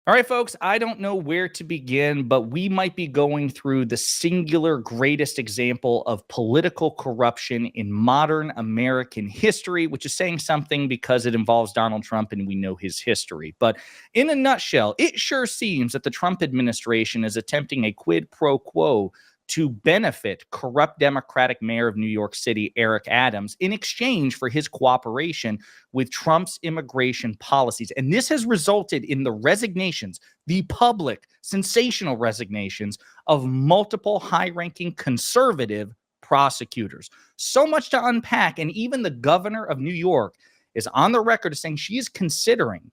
All right, folks, I don't know where to begin, but we might be going through the singular greatest example of political corruption in modern American history, which is saying something because it involves Donald Trump and we know his history. But in a nutshell, it sure seems that the Trump administration is attempting a quid pro quo to benefit corrupt Democratic mayor of New York City, Eric Adams, in exchange for his cooperation with Trump's immigration policies. And this has resulted in the resignations, the public, sensational resignations of multiple high-ranking conservative prosecutors. So much to unpack. And even the governor of New York is on the record saying she is considering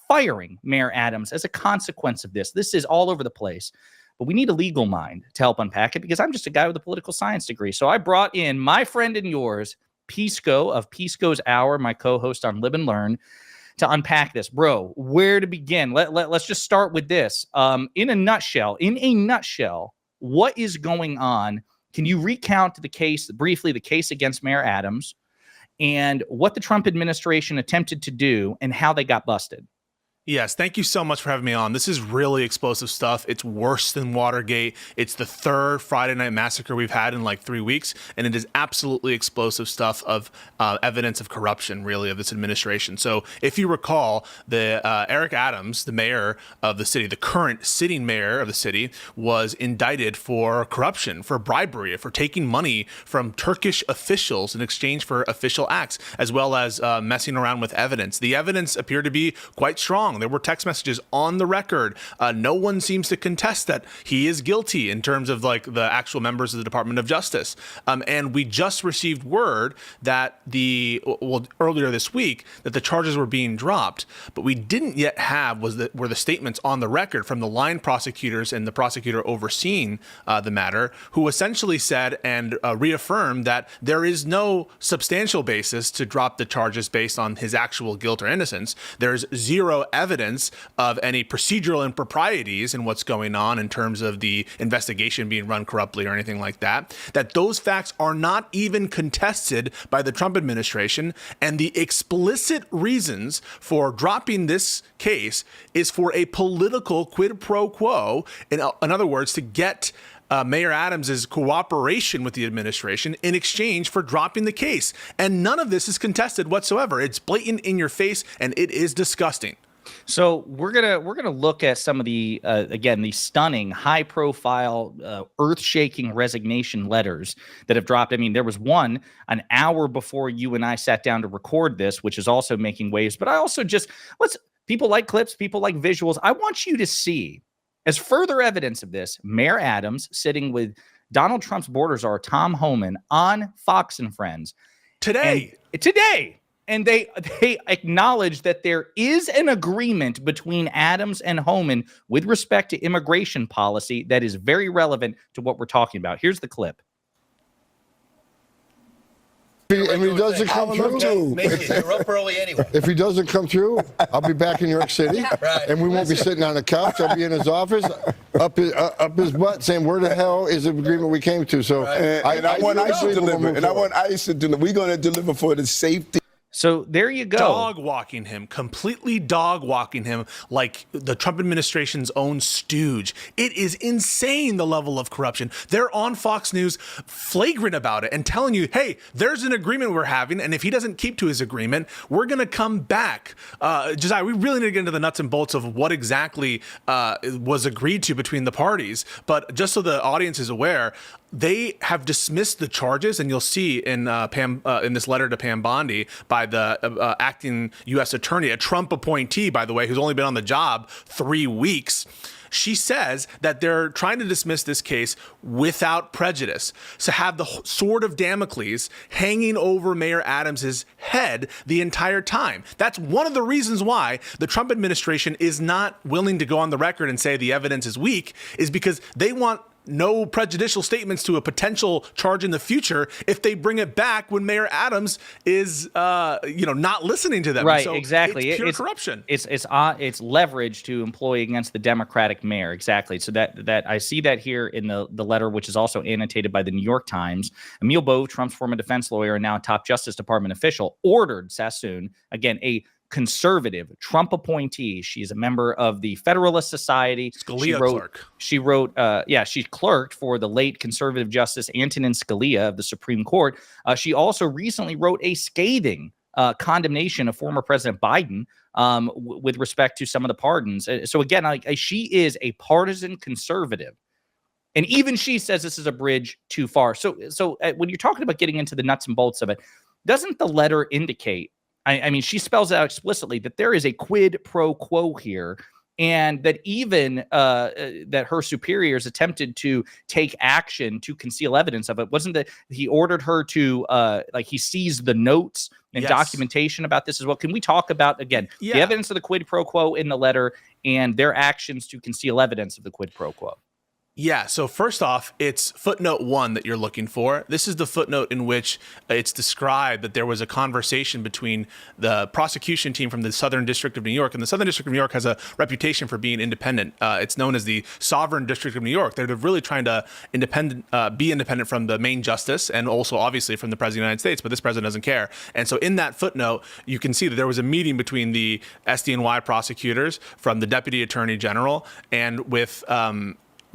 firing Mayor Adams as a consequence of this. This is all over the place. But we need a legal mind to help unpack it because I'm just a guy with a political science degree. So I brought in my friend and yours, Pisco of Pisco's Hour, my co-host on Live and Learn, to unpack this. Bro, where to begin? Let's just start with this. In a nutshell, what is going on? Can you recount the case, briefly, the case against Mayor Adams and what the Trump administration attempted to do and how they got busted? Yes, thank you so much for having me on. This is really explosive stuff. It's worse than Watergate. It's the third Friday night massacre we've had in like 3 weeks, and it is absolutely explosive stuff of evidence of corruption, really, of this administration. So if you recall, the Eric Adams, the mayor of the city, the current sitting mayor of the city, was indicted for corruption, for bribery, for taking money from Turkish officials in exchange for official acts, as well as messing around with evidence. The evidence appeared to be quite strong. There were text messages on the record. No one seems to contest that he is guilty in terms of like the actual members of the Department of Justice. And we just received word that earlier this week that the charges were being dropped, but we didn't yet have were the statements on the record from the line prosecutors and the prosecutor overseeing the matter, who essentially said and reaffirmed that there is no substantial basis to drop the charges based on his actual guilt or innocence. There's zero evidence of any procedural improprieties in what's going on in terms of the investigation being run corruptly or anything like that, that those facts are not even contested by the Trump administration. And the explicit reasons for dropping this case is for a political quid pro quo. In other words, to get Mayor Adams's cooperation with the administration in exchange for dropping the case. And none of this is contested whatsoever. It's blatant in your face, and it is disgusting. So we're gonna look at some of the again, the stunning, high-profile, earth-shaking resignation letters that have dropped. I mean, there was one an hour before you and I sat down to record this, which is also making waves. But I also people like clips, people like visuals. I want you to see, as further evidence of this, Mayor Adams sitting with Donald Trump's border czar Tom Homan on Fox and Friends today. And they acknowledge that there is an agreement between Adams and Homan with respect to immigration policy that is very relevant to what we're talking about. Here's the clip. If he doesn't come through, you're up early anyway. If he doesn't come through, I'll be back in New York City, and we won't be sitting on the couch. I'll be in his office, up his butt, saying, "Where the hell is the agreement we came to?" So, I want ICE to deliver, and I want ICE to deliver. We're going to deliver for the safety. So there you go. Dog walking him, completely dog walking him like the Trump administration's own stooge. It is insane, the level of corruption. They're on Fox News flagrant about it and telling you, hey, there's an agreement we're having, and if he doesn't keep to his agreement, we're going to come back. Josiah, we really need to get into the nuts and bolts of what exactly was agreed to between the parties. But just so the audience is aware, they have dismissed the charges, and you'll see in this letter to Pam Bondi by the acting U.S. attorney, a Trump appointee, by the way, who's only been on the job 3 weeks. She says that they're trying to dismiss this case without prejudice, to have the sword of Damocles hanging over Mayor Adams's head the entire time. That's one of the reasons why the Trump administration is not willing to go on the record and say the evidence is weak, is because they want no prejudicial statements to a potential charge in the future if they bring it back when Mayor Adams is, not listening to them. Right, so exactly. It's pure corruption. It's leverage to employ against the Democratic mayor. Exactly. So that I see that here in the letter, which is also annotated by the New York Times. Emil Bove, Trump's former defense lawyer and now top Justice Department official, ordered Sassoon, again, a conservative Trump appointee. She's a member of the Federalist Society. Scalia clerk. She wrote, she clerked for the late conservative Justice Antonin Scalia of the Supreme Court. She also recently wrote a scathing condemnation of former President Biden with respect to some of the pardons. So again, she is a partisan conservative. And even she says this is a bridge too far. So when you're talking about getting into the nuts and bolts of it, doesn't the letter indicate, I mean, she spells out explicitly that there is a quid pro quo here, and that even that her superiors attempted to take action to conceal evidence of it. Wasn't that he ordered her to, he seized the notes and documentation about this as well? Can we talk about, again, the evidence of the quid pro quo in the letter and their actions to conceal evidence of the quid pro quo? Yeah, so first off, it's footnote 1 that you're looking for. This is the footnote in which it's described that there was a conversation between the prosecution team from the Southern District of New York, and the Southern District of New York has a reputation for being independent. It's known as the Sovereign District of New York. They're really trying to be independent from the main justice and also obviously from the President of the United States, but this president doesn't care. And so in that footnote, you can see that there was a meeting between the SDNY prosecutors from the Deputy Attorney General and with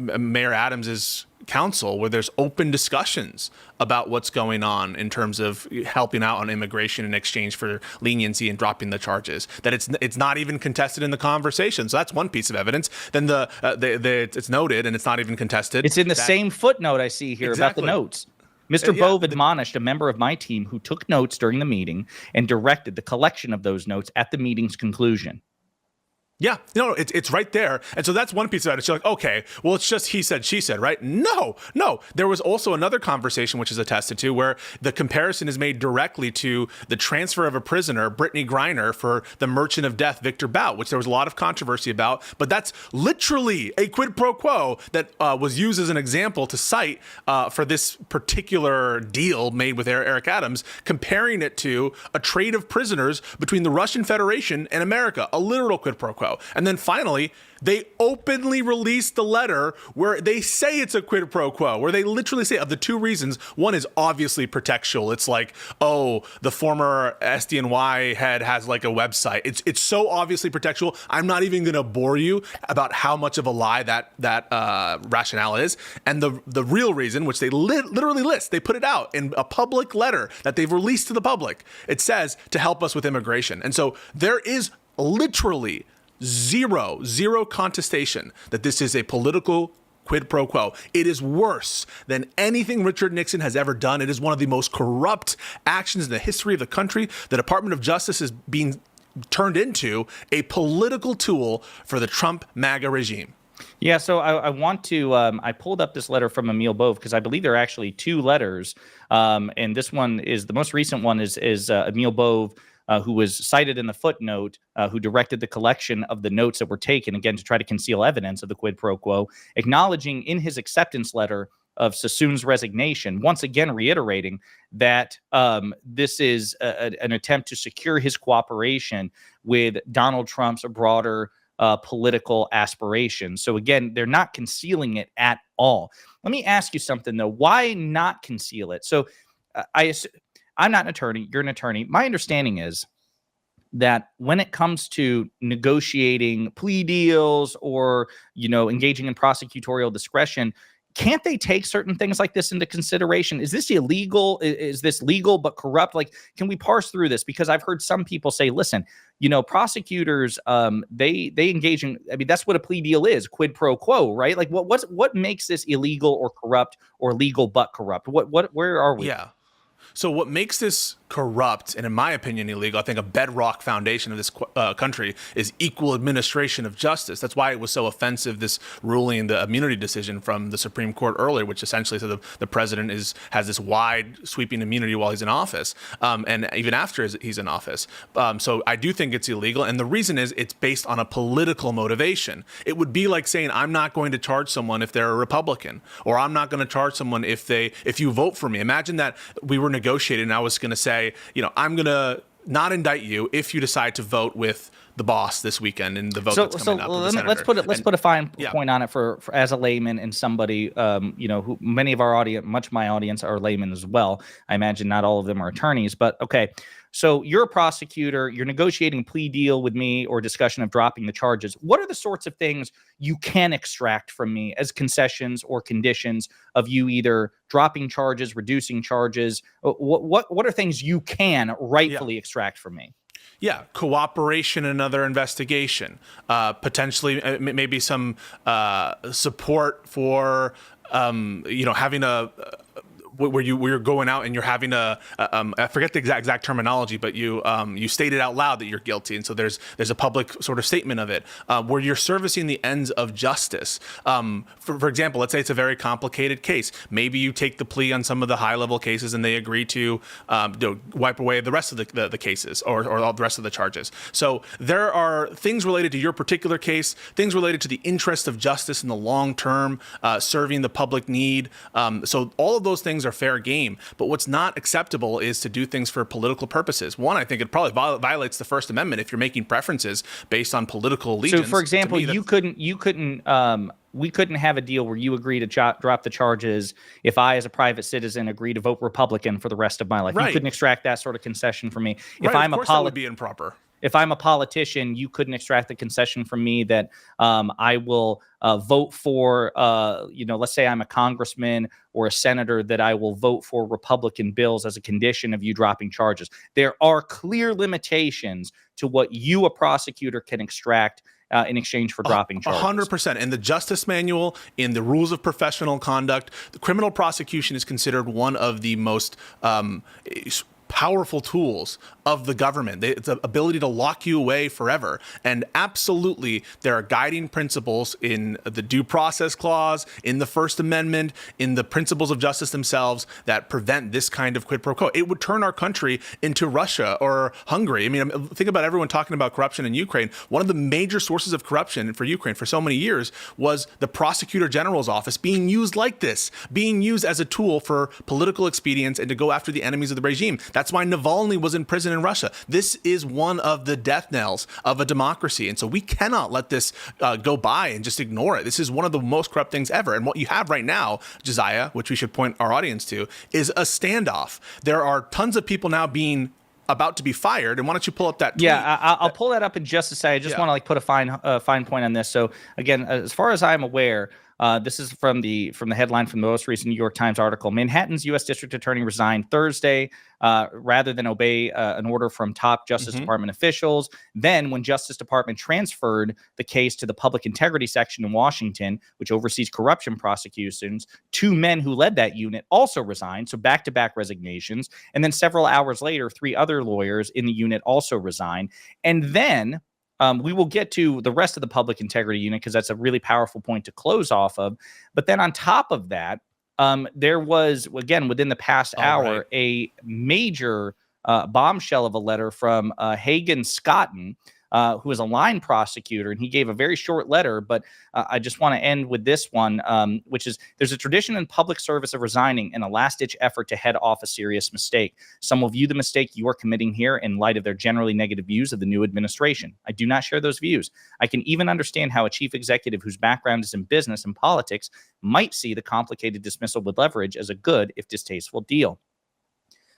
Mayor Adams's counsel, where there's open discussions about what's going on in terms of helping out on immigration in exchange for leniency and dropping the charges. That it's not even contested in the conversation. So that's one piece of evidence. Then it's noted and it's not even contested. It's in the same footnote I see here about the notes. Mr. Bove admonished a member of my team who took notes during the meeting and directed the collection of those notes at the meeting's conclusion. Yeah, no, it's right there. And so that's one piece of it. It's like, okay, well, it's just he said, she said, right? No. There was also another conversation, which is attested to, where the comparison is made directly to the transfer of a prisoner, Brittany Griner, for the Merchant of Death, Victor Bout, which there was a lot of controversy about. But that's literally a quid pro quo that was used as an example to cite for this particular deal made with Eric Adams, comparing it to a trade of prisoners between the Russian Federation and America, a literal quid pro quo. And then finally, they openly released the letter where they say it's a quid pro quo, where they literally say, of the two reasons, one is obviously pretextual. It's like, oh, the former SDNY head has like a website. It's so obviously pretextual. I'm not even going to bore you about how much of a lie that rationale is. And the real reason, which they literally list, they put it out in a public letter that they've released to the public. It says to help us with immigration. And so there is literally zero contestation that this is a political quid pro quo. It is worse than anything Richard Nixon has ever done. It is one of the most corrupt actions in the history of the country. The Department of Justice is being turned into a political tool for the Trump MAGA regime. Yeah, so I want to, I pulled up this letter from Emil Bove because I believe there are actually two letters. And this one is, the most recent one is Emil Bove, who was cited in the footnote, who directed the collection of the notes that were taken, again, to try to conceal evidence of the quid pro quo, acknowledging in his acceptance letter of Sassoon's resignation, once again reiterating that this is an attempt to secure his cooperation with Donald Trump's broader political aspirations. So again, they're not concealing it at all. Let me ask you something, though. Why not conceal it? So I'm not an attorney. You're an attorney. My understanding is that when it comes to negotiating plea deals or, engaging in prosecutorial discretion, can't they take certain things like this into consideration? Is this illegal? Is this legal but corrupt? Like, can we parse through this? Because I've heard some people say, listen, prosecutors, they engage in, I mean, that's what a plea deal is, quid pro quo, right? Like, what makes this illegal or corrupt or legal but corrupt? Where are we? Yeah. So what makes this corrupt and, in my opinion, illegal, I think a bedrock foundation of this country is equal administration of justice. That's why it was so offensive, this ruling, the immunity decision from the Supreme Court earlier, which essentially said the president has this wide sweeping immunity while he's in office, and even after he's in office. So I do think it's illegal. And the reason is it's based on a political motivation. It would be like saying, I'm not going to charge someone if they're a Republican, or I'm not going to charge someone if you vote for me. Imagine that we were negotiating and I was going to say, I'm going to not indict you if you decide to vote with the boss this weekend in the vote that's coming up. Let's put a fine point on it for as a layman and somebody, who many of our audience, much of my audience are laymen as well. I imagine not all of them are attorneys, but okay. So you're a prosecutor, you're negotiating a plea deal with me or discussion of dropping the charges. What are the sorts of things you can extract from me as concessions or conditions of you either dropping charges, reducing charges? What are things you can rightfully extract from me? Yeah, cooperation in another investigation, potentially maybe some support for having a where you're going out and you're having I forget the exact terminology, but you state it out loud that you're guilty, and so there's a public sort of statement of it, where you're servicing the ends of justice. For example, let's say it's a very complicated case. Maybe you take the plea on some of the high level cases, and they agree to wipe away the rest of the cases or all the rest of the charges. So there are things related to your particular case, things related to the interest of justice in the long term, serving the public need. So all of those things are fair game. But what's not acceptable is to do things for political purposes. One, I think it probably violates the First Amendment if you're making preferences based on political allegiance. So, for example, we couldn't have a deal where you agree to drop the charges if I, as a private citizen, agree to vote Republican for the rest of my life. Right. You couldn't extract that sort of concession from me. Right, of course that would be improper. If I'm a politician, you couldn't extract the concession from me that I will vote for, let's say I'm a congressman or a senator, that I will vote for Republican bills as a condition of you dropping charges. There are clear limitations to what you, a prosecutor, can extract in exchange for dropping charges. 100%. In the Justice Manual, in the Rules of Professional Conduct, the criminal prosecution is considered one of the most powerful tools of the government. It's the ability to lock you away forever. And absolutely, there are guiding principles in the Due Process Clause, in the First Amendment, in the principles of justice themselves that prevent this kind of quid pro quo. It would turn our country into Russia or Hungary. I mean, think about everyone talking about corruption in Ukraine. One of the major sources of corruption for Ukraine for so many years was the Prosecutor General's office being used like this, being used as a tool for political expedience and to go after the enemies of the regime. That's why Navalny was in prison in Russia. This is one of the death knells of a democracy. And so we cannot let this go by and just ignore it. This is one of the most corrupt things ever. And what you have right now, Josiah, which we should point our audience to, is a standoff. There are tons of people now about to be fired. And why don't you pull up that tweet? Yeah, I'll pull that up in just a second. I just want to put a fine point on this. So again, as far as I'm aware, this is from the headline from the most recent New York Times article. Manhattan's U.S. District Attorney resigned Thursday rather than obey an order from top Justice Department officials. Then, when Justice Department transferred the case to the Public Integrity Section in Washington, which oversees corruption prosecutions, two men who led that unit also resigned. So back-to-back resignations. And then several hours later, three other lawyers in the unit also resigned. And then we will get to the rest of the Public Integrity Unit because that's a really powerful point to close off of. But then on top of that, there was, again, within the past hour, a major bombshell of a letter from Hagen Scotton, who is a line prosecutor, and he gave a very short letter, but I just want to end with this one, which is, there's a tradition in public service of resigning in a last-ditch effort to head off a serious mistake. Some will view the mistake you are committing here in light of their generally negative views of the new administration. I do not share those views. I can even understand how a chief executive whose background is in business and politics might see the complicated dismissal with leverage as a good, if distasteful, deal.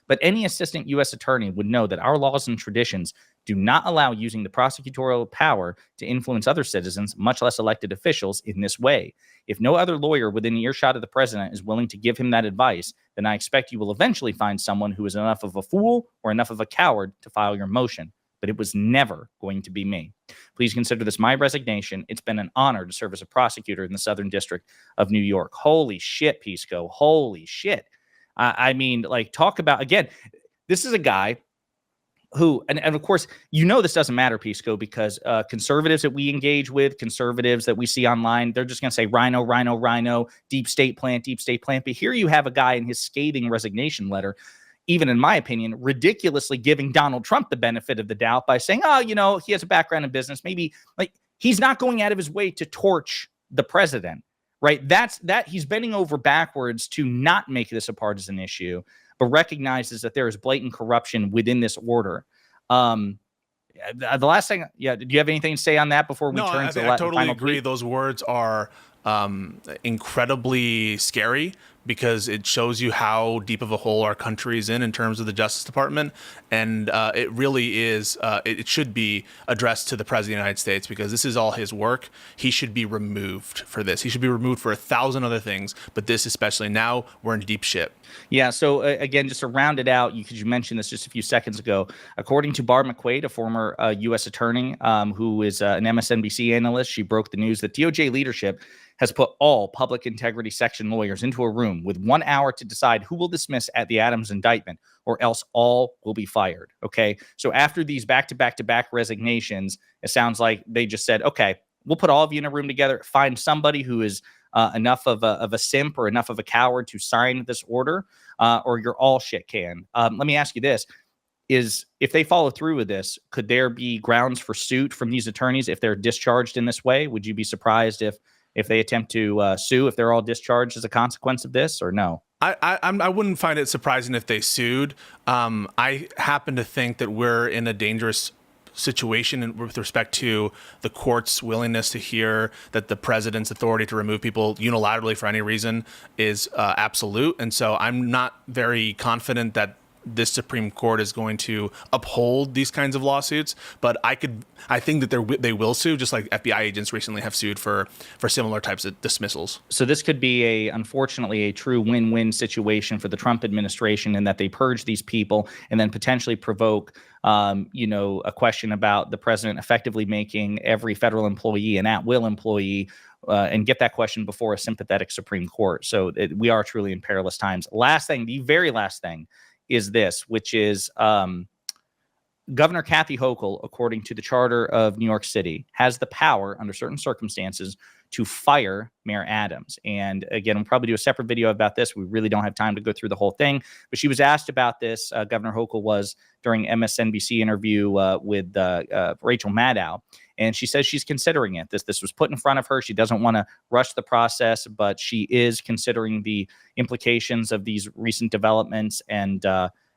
But any assistant U.S. attorney would know that our laws and traditions do not allow using the prosecutorial power to influence other citizens, much less elected officials, in this way. If no other lawyer within earshot of the president is willing to give him that advice, then I expect you will eventually find someone who is enough of a fool or enough of a coward to file your motion. But it was never going to be me. Please consider this my resignation. It's been an honor to serve as a prosecutor in the Southern District of New York. Holy shit, Pisco. Holy shit. I mean, like, talk about, again, this is a guy who, and of course, this doesn't matter, Pisco, because conservatives that we engage with, conservatives that we see online, they're just going to say rhino, rhino, rhino, deep state plant, deep state plant. But here you have a guy in his scathing resignation letter, even in my opinion, ridiculously giving Donald Trump the benefit of the doubt by saying, he has a background in business. Maybe, like, he's not going out of his way to torch the president. Right. That he's bending over backwards to not make this a partisan issue, but recognizes that there is blatant corruption within this order. The last thing. Yeah. Do you have anything to say on that before we turn to the I totally final agree. tweet? Those words are incredibly scary because it shows you how deep of a hole our country is in terms of the Justice Department. And it really is, it should be addressed to the President of the United States, because this is all his work. He should be removed for this. He should be removed for 1,000 other things, but this especially. Now we're in deep shit. Yeah. So again, just to round it out, you mentioned this just a few seconds ago. According to Barb McQuaid, a former U.S. attorney who is an MSNBC analyst, she broke the news that DOJ leadership has put all public integrity section lawyers into a room with 1 hour to decide who will dismiss at the Adams indictment, or else all will be fired. Okay. So after these back-to-back resignations, it sounds like they just said, okay, we'll put all of you in a room together, find somebody who is enough of a simp or enough of a coward to sign this order, or you're all shit can. Let me ask you this. If they follow through with this, could there be grounds for suit from these attorneys if they're discharged in this way? Would you be surprised if they attempt to sue, if they're all discharged as a consequence of this, or no? I wouldn't find it surprising if they sued. I happen to think that we're in a dangerous situation with respect to the court's willingness to hear that the president's authority to remove people unilaterally for any reason is absolute. And so I'm not very confident that this Supreme Court is going to uphold these kinds of lawsuits, but I think that they will sue, just like FBI agents recently have sued for similar types of dismissals. So this could be unfortunately a true win-win situation for the Trump administration, in that they purge these people and then potentially provoke a question about the president effectively making every federal employee an at-will employee, and get that question before a sympathetic Supreme Court. So we are truly in perilous times. Last thing, the very last thing, is this, which is Governor Kathy Hochul, according to the Charter of New York City, has the power under certain circumstances to fire Mayor Adams. And again, we'll probably do a separate video about this. We really don't have time to go through the whole thing, but she was asked about this. Governor Hochul was during MSNBC interview with Rachel Maddow, and she says she's considering it. This was put in front of her. She doesn't want to rush the process, but she is considering the implications of these recent developments and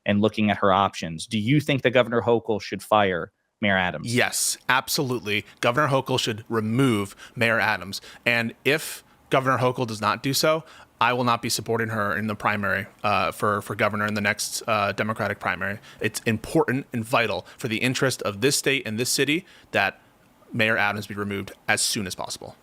looking at her options. Do you think that Governor Hochul should fire Mayor Adams? Yes, absolutely. Governor Hochul should remove Mayor Adams. And if Governor Hochul does not do so, I will not be supporting her in the primary for governor in the next Democratic primary. It's important and vital for the interest of this state and this city that Mayor Adams be removed as soon as possible.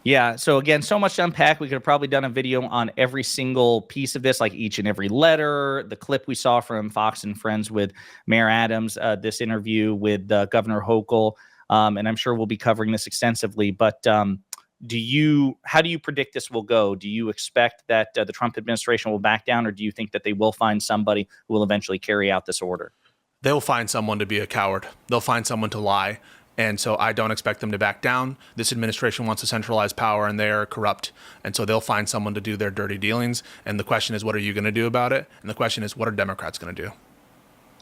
Yeah. So again, so much to unpack. We could have probably done a video on every single piece of this, like each and every letter, the clip we saw from Fox and Friends with Mayor Adams, this interview with Governor Hochul. And I'm sure we'll be covering this extensively. But how do you predict this will go? Do you expect that the Trump administration will back down, or do you think that they will find somebody who will eventually carry out this order? They'll find someone to be a coward. They'll find someone to lie. And so I don't expect them to back down. This administration wants to centralize power, and they are corrupt. And so they'll find someone to do their dirty dealings. And the question is, what are you going to do about it? And the question is, what are Democrats going to do?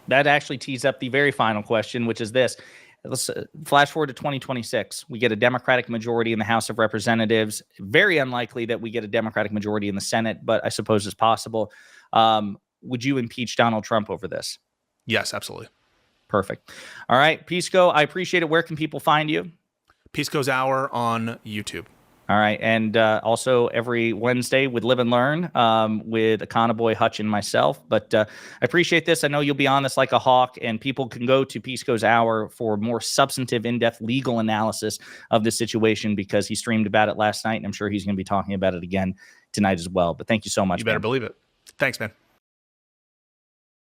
That actually tees up the very final question, which is this. Let's flash forward to 2026. We get a Democratic majority in the House of Representatives. Very unlikely that we get a Democratic majority in the Senate, but I suppose it's possible. Would you impeach Donald Trump over this? Yes, absolutely. Perfect. All right, Pisco, I appreciate it. Where can people find you? Pisco's Hour on YouTube. All right, and also every Wednesday with Live and Learn with Econoboy, Hutch, and myself. But I appreciate this. I know you'll be on this like a hawk, and people can go to Pisco's Hour for more substantive, in-depth legal analysis of this situation, because he streamed about it last night, and I'm sure he's going to be talking about it again tonight as well. But thank you so much. You better believe it. Thanks, man.